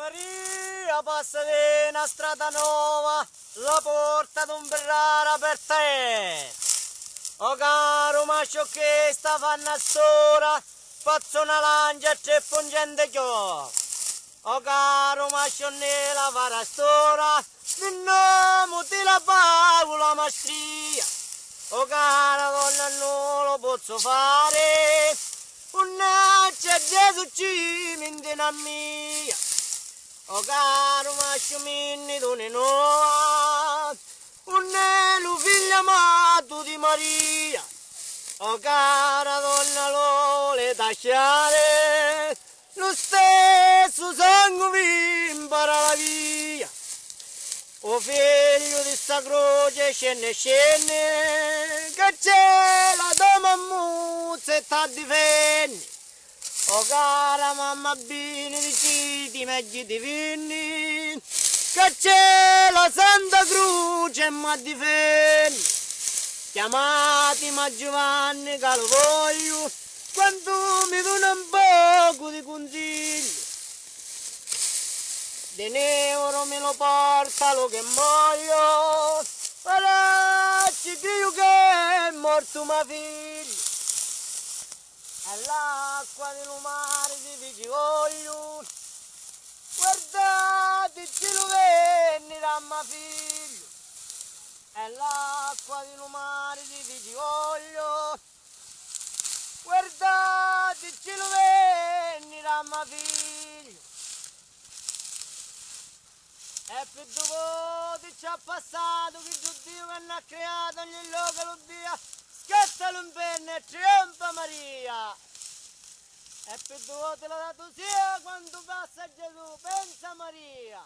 Maria passa di una strada nuova, la porta d'un berrara aperta è. O caro mascio che sta fanno a stora, faccio una lancia e tre pungente chiò. O caro mascio nella fara stora, il nome di la favola mastria. O cara donna non lo posso fare, un'accia Gesù ci mintina mia. O caro mascio minni tu ne noa, un figlio amato di Maria. O cara donna lo le tasciare, lo stesso sangue vi impara la via. O figlio di sta croce scende, che c'è la tua mammuzza e t'ha difendi. O cara mamma benediciti megli divini, che c'è la Santa Croce e mi difendi. Chiamatemi Giovanni che lo voglio, quando mi dona un poco di consiglio. De euro me lo porta lo che muoio, ora ci dico che è morto mio figlio. E l'acqua del mare di ci voglio, guardate ci lo venirà mio figlio. E l'acqua del mare di ci voglio, guardate ci lo venirà mio figlio. E più dopo ti ci ha passato che Dio che non ha creato ogni luogo lo dia, scherza l'inferno e trionfa Maria. E più dopo te l'ha dato sia quando passa Gesù, pensa Maria.